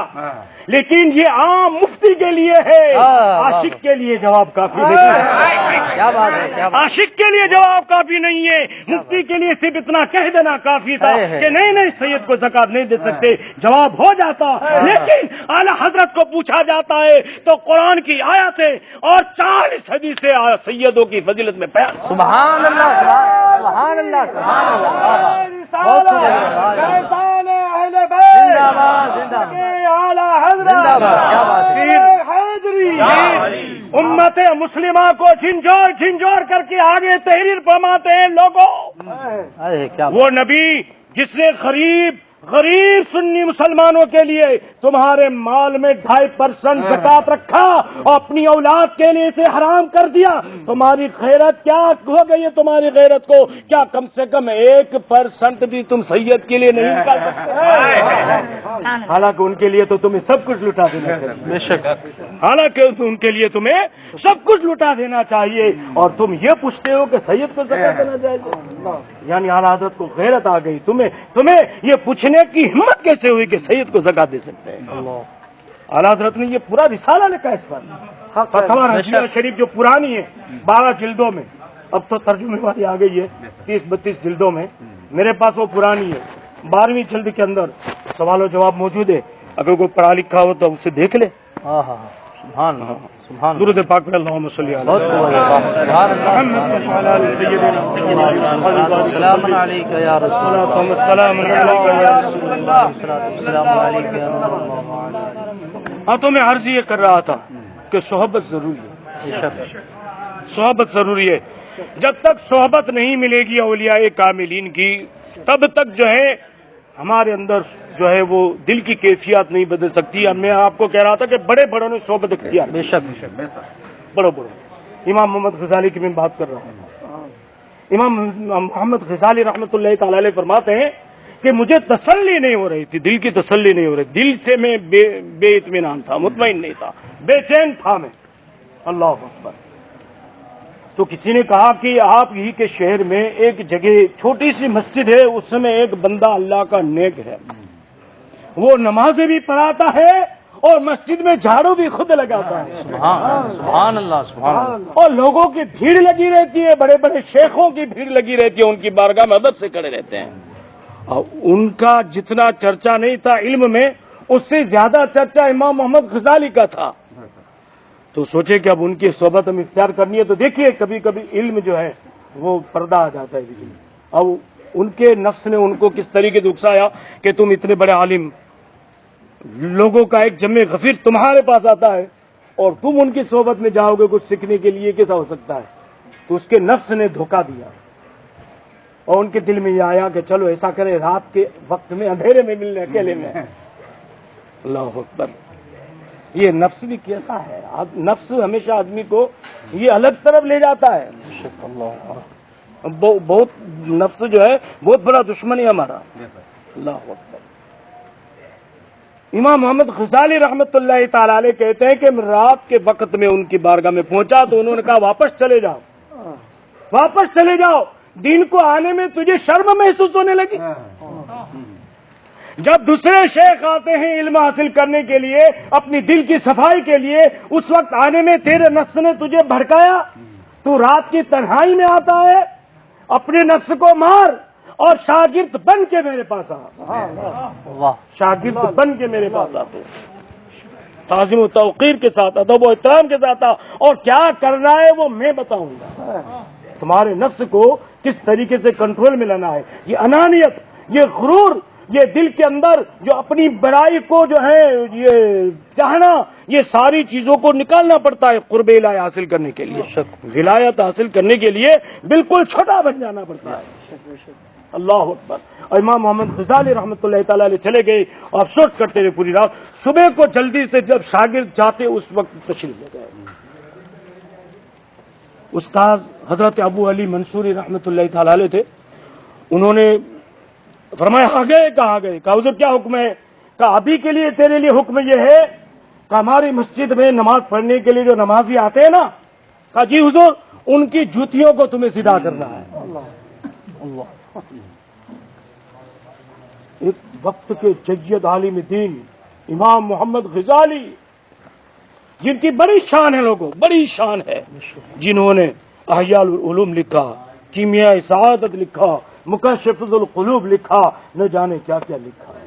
لیکن یہ عام مفتی کے لیے ہے, عاشق کے لیے جواب کافی نہیں. کیا بات ہے. عاشق کے لیے جواب کافی نہیں ہے, مفتی کے لیے صرف اتنا کہہ دینا کافی تھا کہ نہیں سید کو زکات نہیں دے سکتے, جواب ہو جاتا. لیکن اعلیٰ حضرت کو پوچھا جاتا ہے تو قرآن کی آیتیں اور 40 حدیثیں سیدوں کی فضیلت میں بیان. سبحان اللہ, سبحان اللہ, سبحان امت مسلمہ کو جھنجھوڑ کر کے آگے تحریر فرماتے ہیں لوگوں. وہ نبی جس نے غریب غریب سنی مسلمانوں کے لیے تمہارے مال میں 2.5% زکات رکھا اور اپنی اولاد کے لیے اسے حرام کر دیا، تمہاری غیرت کیا ہو گئی ہے؟ تمہاری غیرت کو کیا کم سے کم 1% بھی تم سید کے لیے نہیں نکال سکتے؟ حالانکہ ان کے لیے تو تمہیں سب کچھ لٹا دینا چاہیے، بے شک، حالانکہ ان کے لیے تمہیں سب کچھ لٹا دینا چاہیے، اور تم یہ پوچھتے ہو کہ سید کو زکات دینا چاہیے؟ یعنی اعلیٰ حضرت کو غیرت آ گئی، تمہیں یہ پوچھنے کی ہمت کیسے ہوئی کہ سید کو زکات دے سکتے ہیں؟ اعلیٰ حضرت نے یہ پورا رسالہ لکھا ہے اس پر، فتویٰ رضویہ شریف جو پرانی ہے 12 جلدوں میں، اب تو ترجمے والی آ گئی ہے 30-32 جلدوں میں، میرے پاس وہ پرانی ہے 12ویں جلد کے اندر سوال و جواب موجود ہے، اگر کوئی پڑھا لکھا ہو تو اسے دیکھ لے۔ سبحان اللہ، سبحان درود پاک پر اللہم صلی علی السلام علیکم یا رسول اللہ، السلام علیکم یا رسول اللہ۔ السلام علیکم یا رسول اللہ۔ ہاں تو میں عرض یہ کر رہا تھا کہ صحبت ضروری ہے، صحبت ضروری ہے، جب تک صحبت نہیں ملے گی اولیاء کاملین کی تب تک جو ہے ہمارے اندر جو ہے وہ دل کی کیفیت نہیں بدل سکتی۔ میں آپ کو کہہ رہا تھا کہ بڑے بڑوں نے صحبت اختیار، بے شک، بڑوں امام محمد غزالی کی میں بات کر رہا ہوں۔ امام محمد غزالی رحمۃ اللہ تعالی علیہ فرماتے ہیں کہ مجھے تسلی نہیں ہو رہی تھی، دل کی تسلی نہیں ہو رہی، دل سے میں بے اطمینان تھا، مطمئن نہیں تھا، بے چین تھا میں۔ اللہ اکبر۔ تو کسی نے کہا کہ آپ ہی کے شہر میں ایک جگہ چھوٹی سی مسجد ہے، اس میں ایک بندہ اللہ کا نیک ہے، وہ نمازیں بھی پڑھاتا ہے اور مسجد میں جھاڑو بھی خود لگاتا ہے، سبحان اللہ، سبحان اللہ، اور لوگوں کی بھیڑ لگی رہتی ہے، بڑے بڑے شیخوں کی بھیڑ لگی رہتی ہے، ان کی بارگاہ میں ادب سے کھڑے رہتے ہیں، اور ان کا جتنا چرچا نہیں تھا علم میں، اس سے زیادہ چرچا امام محمد غزالی کا تھا۔ تو سوچے کہ اب ان کی صحبت ہم اختیار کرنی ہے، تو دیکھیے کبھی کبھی علم جو ہے وہ پردہ آ جاتا ہے، اب ان کے نفس نے ان کو کس طریقے سے اکسایا کہ تم اتنے بڑے عالم، لوگوں کا ایک جمع غفیر تمہارے پاس آتا ہے اور تم ان کی صحبت میں جاؤ گے کچھ سیکھنے کے لیے، کیسا ہو سکتا ہے؟ تو اس کے نفس نے دھوکہ دیا اور ان کے دل میں یہ آیا کہ چلو ایسا کرے، رات کے وقت میں اندھیرے میں ملنے، اکیلے میں۔ اللہ اکبر۔ یہ نفس بھی کیسا ہے، نفس ہمیشہ آدمی کو یہ الگ طرف لے جاتا ہے، بہت نفس جو ہے بہت بڑا دشمن ہے ہمارا۔ اللہ اکبر۔ امام محمد غزالی رحمت اللہ تعالی علیہ کہتے ہیں کہ رات کے وقت میں ان کی بارگاہ میں پہنچا تو انہوں نے کہا واپس چلے جاؤ، واپس چلے جاؤ، دین کو آنے میں تجھے شرم محسوس ہونے لگی۔ جب دوسرے شیخ آتے ہیں علم حاصل کرنے کے لیے، اپنی دل کی صفائی کے لیے، اس وقت آنے میں تیرے نفس نے تجھے بھڑکایا، تو رات کی تنہائی میں آتا ہے، اپنے نفس کو مار اور شاگرد بن کے میرے پاس آ، شاگرد بن کے میرے پاس آتے، تعظیم و توقیر کے ساتھ، ادب و احترام کے ساتھ، اور کیا کرنا ہے وہ میں بتاؤں گا، تمہارے نفس کو کس طریقے سے کنٹرول میں لانا ہے۔ یہ انانیت، یہ غرور، یہ دل کے اندر جو اپنی بڑائی کو جو ہے یہ چاہنا، یہ ساری چیزوں کو نکالنا پڑتا ہے قرب الہی حاصل کرنے کے لیے، ولایت حاصل کرنے کے لیے بالکل چھوٹا بن جانا پڑتا ہے۔ اللہ اکبر۔ اور امام محمد غزالی رحمۃ اللہ تعالی علیہ چلے گئے اور افسوس کرتے رہے پوری رات، صبح کو جلدی سے جب شاگرد جاتے اس وقت تشریف لے گئے۔ استاد حضرت ابو علی منصوری رحمۃ اللہ تعالی علیہ تھے، انہوں نے فرمایا کہا گئے، کہا حضور کیا حکم ہے؟ کہا ابھی کے لیے تیرے لیے حکم یہ ہے کہ ہماری مسجد میں نماز پڑھنے کے لیے جو نمازی آتے ہیں نا، کہا جی حضور ان کی جوتیوں کو تمہیں سیدھا کرنا ہے۔ اللہ، ایک وقت کے جید عالم دین امام محمد غزالی، جن کی بڑی شان ہے، لوگوں بڑی شان ہے، جنہوں نے احیاء العلوم لکھا، کیمیاء سعادت لکھا، مکشف القلوب لکھا، نہ جانے کیا کیا لکھا ہے۔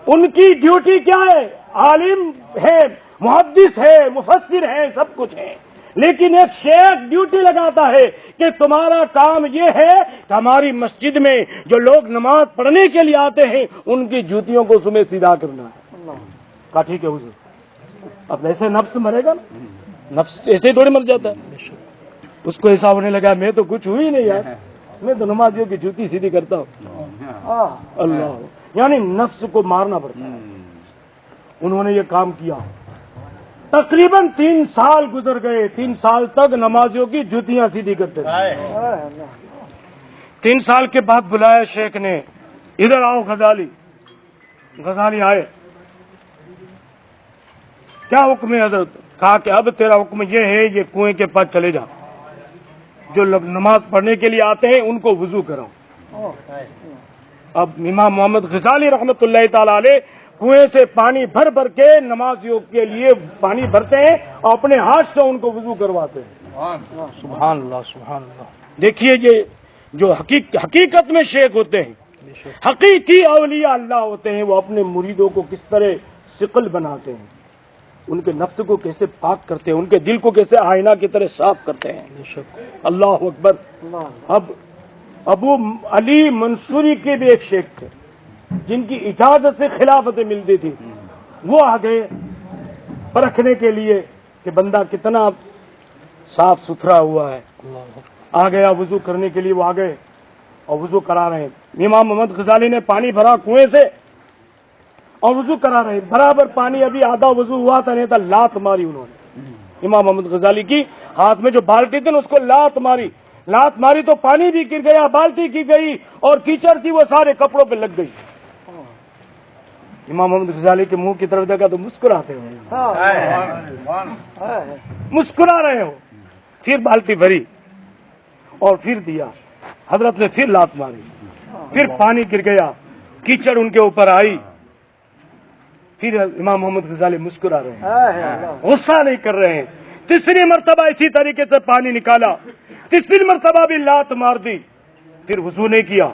ان کی ڈیوٹی کیا ہے؟ عالم ہے، محدث ہے، مفسر ہے، سب کچھ ہے، لیکن ایک شیخ ڈیوٹی لگاتا ہے کہ تمہارا کام یہ ہے کہ ہماری مسجد میں جو لوگ نماز پڑھنے کے لیے آتے ہیں ان کی جوتیوں کو صبح سیدھا کرنا ہے۔ کہا ٹھیک ہے حضور۔ اب ایسے نفس مرے گا نا، نفس ایسے تھوڑی مر جاتا ہے، اس کو ایسا ہونے لگا میں تو کچھ ہوئی نہیں یار، میں تو نمازیوں کی جوتی سیدھی کرتا ہوں۔ اللہ یعنی نفس کو مارنا پڑتا ہے. انہوں نے یہ کام کیا. تقریباً 3 سال گزر گئے. 3 سال تک نمازیوں کی جوتیاں سیدھی کرتے رہے. 3 سال کے بعد بلایا شیخ نے, ادھر آؤ غزالی. غزالی آئے. کیا حکم ہے حضرت؟ کہا کہ اب تیرا حکم یہ ہے, یہ کنویں کے پاس چلے جا, جو لوگ نماز پڑھنے کے لیے آتے ہیں ان کو وضو کراؤ. اب امام محمد غزالی رحمت اللہ تعالی علیہ کنویں سے پانی بھر بھر کے نمازیوں کے لیے پانی بھرتے ہیں اور اپنے ہاتھ سے ان کو وضو کرواتے ہیں. سبحان اللہ سبحان اللہ. دیکھیے یہ جو حقیقت میں شیخ ہوتے ہیں, حقیقی اولیاء اللہ ہوتے ہیں, وہ اپنے مریدوں کو کس طرح ثقل بناتے ہیں, ان کے نفس کو کیسے پاک کرتے ہیں, ان کے دل کو کیسے آئینہ کی طرح صاف کرتے ہیں. اللہ اکبر. اب ابو علی منصوری کے بھی ایک شیخ تھے جن کی اجازت سے خلافتیں ملتی تھی. وہ آ گئے پرکھنے کے لیے کہ بندہ کتنا صاف ستھرا ہوا ہے. آ گیا وضو کرنے کے لیے, وہ آ گئے اور وضو کرا رہے ہیں. امام محمد غزالی نے پانی بھرا کنویں سے اور وضو کرا رہے ہیں. برابر پانی ابھی آدھا وضو ہوا تھا, نہیں تھا, لات ماری انہوں نے. امام محمد غزالی کی ہاتھ میں جو بالٹی تھی نا اس کو لات ماری. لات ماری تو پانی بھی گر گیا, بالٹی گر گئی, اور کیچڑ تھی وہ سارے کپڑوں پہ لگ گئی. امام محمد غزالی کے منہ کی طرف دیکھا تو مسکراتے ہو, مسکرا رہے ہو. پھر بالٹی بھری اور پھر دیا. حضرت نے پھر لات ماری, پھر پانی گر گیا, کیچڑ ان کے اوپر آئی. پھر امام محمد غزالی مسکرا رہے ہیں, غصہ نہیں کر رہے ہیں. تیسری مرتبہ اسی طریقے سے پانی نکالا, تیسری مرتبہ بھی لات مار دی, پھر وضو نہیں کیا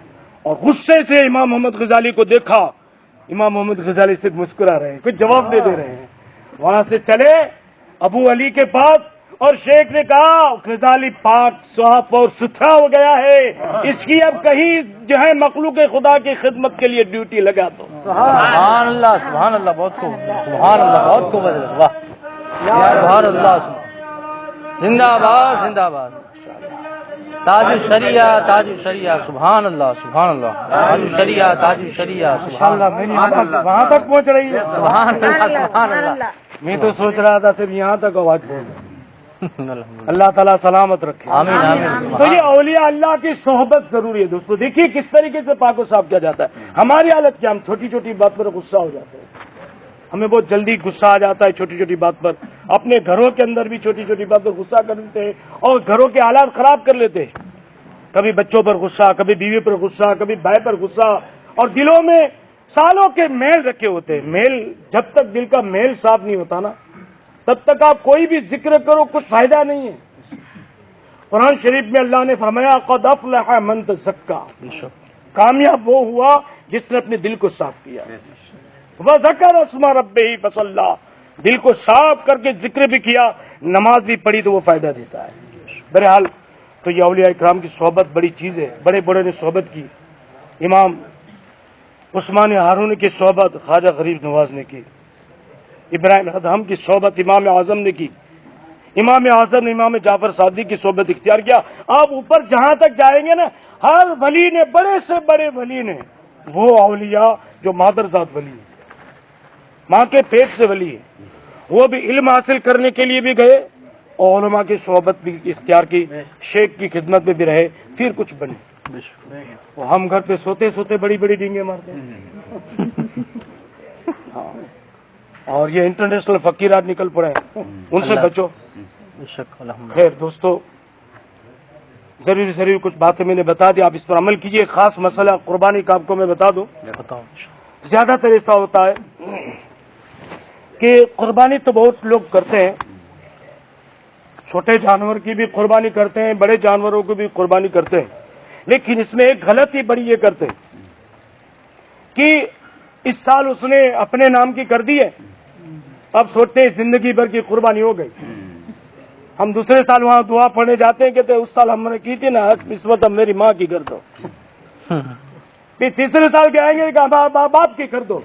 اور غصے سے امام محمد غزالی کو دیکھا. امام محمد غزالی صرف مسکرا رہے ہیں, کچھ جواب نہیں دے رہے ہیں. وہاں سے چلے ابو علی کے پاس اور شیخ نے کہا غزالی پاک صاف اور ستھرا ہو گیا ہے, اس کی اب کہیں جو ہے مخلوق خدا کی خدمت کے لیے ڈیوٹی لگا دو. سبحان اللہ سبحان اللہ. بہت خوب, سبحان اللہ, بہت خوب. واہ سبحان اللہ. زندہ باد زندہ آباد. تاج الشریعہ تاج الشریعہ. سبحان اللہ سبحان اللہ. تاج الشریعہ تاج الشریعہ. سبحان اللہ. میری آواز وہاں تک پہنچ رہی ہے. سبحان اللہ سبحان اللہ. میں تو سوچ رہا تھا صرف یہاں تک آواز پہنچ. اللہ تعالیٰ سلامت رکھے. آمین آمین. تو یہ اولیاء اللہ کی صحبت ضروری ہے دوستو. دیکھیے کس طریقے سے پاک و صاف کیا جاتا ہے. ہماری حالت کیا, ہم چھوٹی چھوٹی بات پر غصہ ہو جاتے ہیں, ہمیں بہت جلدی غصہ آ جاتا ہے چھوٹی چھوٹی بات پر. اپنے گھروں کے اندر بھی چھوٹی چھوٹی بات پر غصہ کر لیتے ہیں اور گھروں کے حالات خراب کر لیتے ہیں. کبھی بچوں پر غصہ, کبھی بیوی پر غصہ, کبھی بھائی پر غصہ, اور دلوں میں سالوں کے میل رکھے ہوتے ہیں. میل جب تک دل کا میل صاف نہیں ہوتا نا تب تک آپ کوئی بھی ذکر کرو کچھ فائدہ نہیں ہے. قرآن شریف میں اللہ نے فرمایا قد افلح من تزکا, کامیاب وہ ہوا جس نے اپنے دل کو صاف کیا. وذکر اسم ربہ فصلی, دل کو صاف کر کے ذکر بھی کیا, نماز بھی پڑھی تو وہ فائدہ دیتا ہے. بہرحال تو یہ اولیاء اکرام کی صحبت بڑی چیز ہے. بڑے بڑے نے صحبت کی. امام عثمان ہارون کی صحبت خواجہ غریب نواز نے کی. ابراہیم ادہم کی صحبت امام اعظم نے کی. امام اعظم نے امام جعفر صادق کی صحبت اختیار کیا. آپ اوپر جہاں تک جائیں گے نا, ہر ولی نے, بڑے سے بڑے ولی نے, وہ اولیاء جو مادرزاد ولی ہیں, ماں کے پیٹ سے ولی ہیں, وہ بھی علم حاصل کرنے کے لیے بھی گئے اور علماء کی صحبت بھی اختیار کی, شیخ کی خدمت میں بھی رہے, پھر کچھ بنے. ہم گھر پہ سوتے سوتے بڑی بڑی ڈینگیں مارتے ہیں. اور یہ انٹرنیشنل فقیرات نکل پڑے ہیں, ان سے بچو. خیر دوستو, ضروری کچھ باتیں میں نے بتا دی, آپ اس پر عمل کیجئے. خاص مسئلہ قربانی کا آپ کو میں بتا دوں. زیادہ تر ایسا ہوتا ہے کہ قربانی تو بہت لوگ کرتے ہیں, چھوٹے جانور کی بھی قربانی کرتے ہیں, بڑے جانوروں کی بھی قربانی کرتے ہیں, لیکن اس میں ایک غلطی بڑی یہ کرتے ہیں کہ اس سال اس نے اپنے نام کی کر دی ہے, اب سوچتے ہیں زندگی بھر کی قربانی ہو گئی. ہم دوسرے سال وہاں دعا پڑھنے جاتے ہیں, کہتے ہیں اس سال ہم نے کی تھی نا, اس وقت میری ماں کی کر دو. پھر تیسرے سال کے آئیں گے کہ باپ کی کر دو.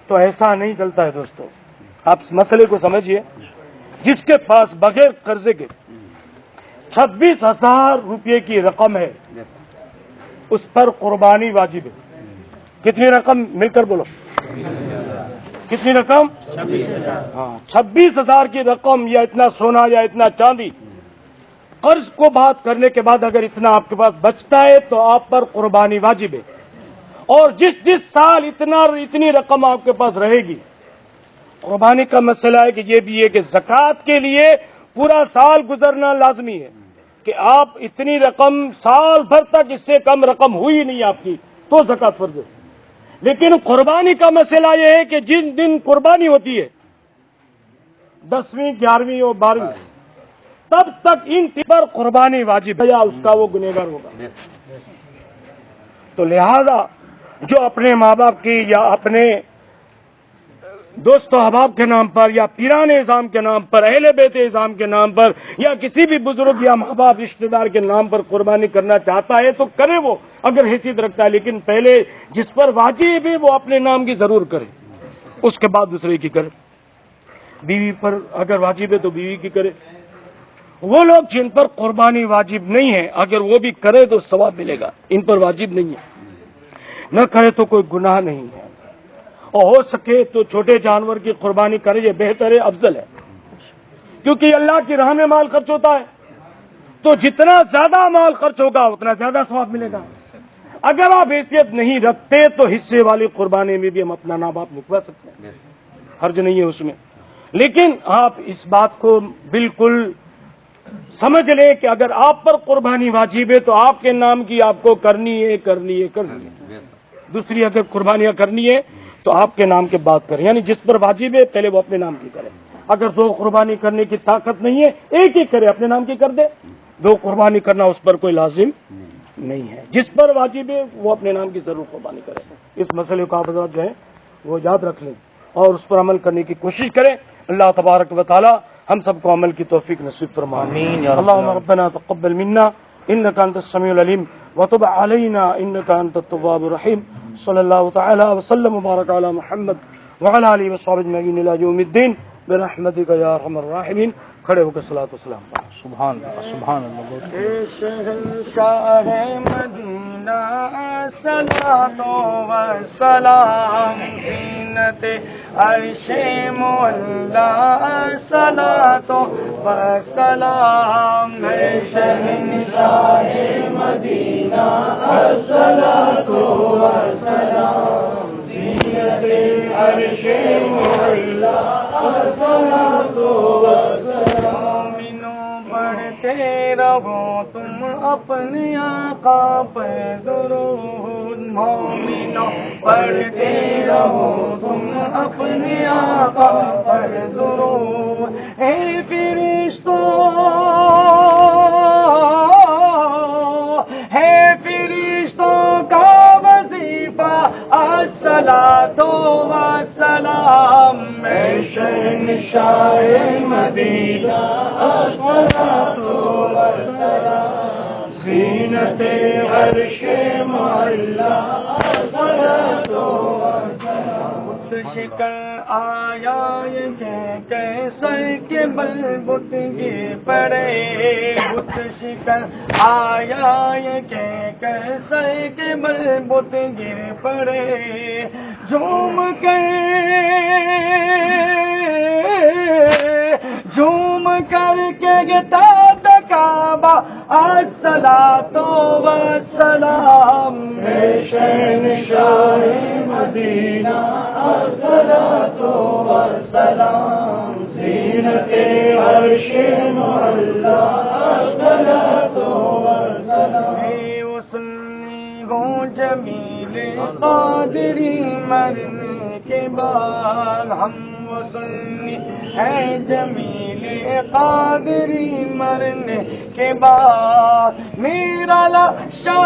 تو ایسا نہیں چلتا ہے دوستو. آپ اس مسئلے کو سمجھیے. جس کے پاس بغیر قرضے کے 26,000 روپے کی رقم ہے اس پر قربانی واجب ہے. کتنی رقم مل کر بولو؟ کتنی رقم؟ ہاں 26,000 کی رقم یا اتنا سونا یا اتنا چاندی قرض کو بات کرنے کے بعد اگر اتنا آپ کے پاس بچتا ہے تو آپ پر قربانی واجب ہے. اور جس سال اتنی رقم آپ کے پاس رہے گی. قربانی کا مسئلہ ہے کہ یہ بھی ہے کہ زکوٰۃ کے لیے پورا سال گزرنا لازمی ہے کہ آپ اتنی رقم سال بھر تک اس سے کم رقم ہوئی نہیں آپ کی تو زکوٰۃ فرض ہے. لیکن قربانی کا مسئلہ یہ ہے کہ جن دن قربانی ہوتی ہے 10ویں 11ویں اور 12ویں تب تک ان پر قربانی واجب ہے یا اس کا وہ گنہگار ہوگا. تو لہذا جو اپنے ماں باپ کی یا اپنے دوست و احباب کے نام پر یا پیران اعظام کے نام پر اہل بیت اعظام کے نام پر یا کسی بھی بزرگ یا ماں باپ رشتہ دار کے نام پر قربانی کرنا چاہتا ہے تو کرے وہ اگر حیثیت رکھتا ہے. لیکن پہلے جس پر واجب ہے وہ اپنے نام کی ضرور کرے, اس کے بعد دوسرے کی کرے. بیوی پر اگر واجب ہے تو بیوی کی کرے. وہ لوگ جن پر قربانی واجب نہیں ہے اگر وہ بھی کرے تو ثواب ملے گا. ان پر واجب نہیں ہے نہ کرے تو کوئی گناہ نہیں ہے. اور ہو سکے تو چھوٹے جانور کی قربانی کرے, یہ بہتر ہے, افضل ہے. کیونکہ اللہ کی راہ میں مال خرچ ہوتا ہے تو جتنا زیادہ مال خرچ ہوگا اتنا زیادہ ثواب ملے گا. اگر آپ حیثیت نہیں رکھتے تو حصے والی قربانی میں بھی ہم اپنا نام آپ لکھوا سکتے ہیں, حرج نہیں ہے اس میں. لیکن آپ اس بات کو بالکل سمجھ لیں کہ اگر آپ پر قربانی واجب ہے تو آپ کے نام کی آپ کو کرنی ہے. دوسری اگر قربانیاں کرنی ہے تو آپ کے نام کے بات کریں, یعنی جس پر واجب ہے پہلے وہ اپنے نام کی کرے. اگر 2 قربانی کرنے کی طاقت نہیں ہے ایک ہی کرے, اپنے نام کی کر دے. 2 قربانی کرنا اس پر کوئی لازم نہیں ہے. جس پر واجب ہے وہ اپنے نام کی ضرور قربانی کرے. اس مسئلے کو آپ حضرات جو ہے وہ یاد رکھ لیں اور اس پر عمل کرنے کی کوشش کریں. اللہ تبارک و تعالی ہم سب کو عمل کی توفیق نصیب فرمائے. آمین. اللهم ربنا تقبل منا انك انت السميع العليم وتب علينا انك انت التواب الرحيم. صلی اللہ تعالی وسلم وبارک علی محمد وعلى آلہ وصحبہ اجمعین الی یوم الدین برحمتک یا ارحم الراحمین. کھڑے ہو کے صلاۃ و سلام. سبحان اللہ سبحان اللہ. شہنشاہ مدینہ صلاۃ و سلام زینت عرش مولا صلاۃ و سلام. شہنشاہ مدینہ صلاۃ و سلام زینت عرش مولا صلاۃ و سلام. پڑھتے رہو تم اپنے آقا پہ درود. مومنو پڑھتے رہو تم اپنے آقا پر درود. اے فرشتوں کا وظیفہ الصلاۃ والسلام. اے شہنشاہ مدینہ الصلاۃ والسلام زینت عرش مولا الصلاۃ والسلام. بت شکن آیا یہ کیسر کے بل بت گر پڑے. بت شکن آیا یہ کیسر کے بل بت گر پڑے. جھوم کر کے گتاد کعبہ الصلاۃ والسلام. اے شہنشاہ مدینہ الصلاۃ والسلام زینت عرش مولا الصلاۃ والسلام. اے وسنی ہوں جمیل قادری مرنے کے بعد. ہم وسنی ہے جمیل قادری مرنے کے بعد. میرا لاشا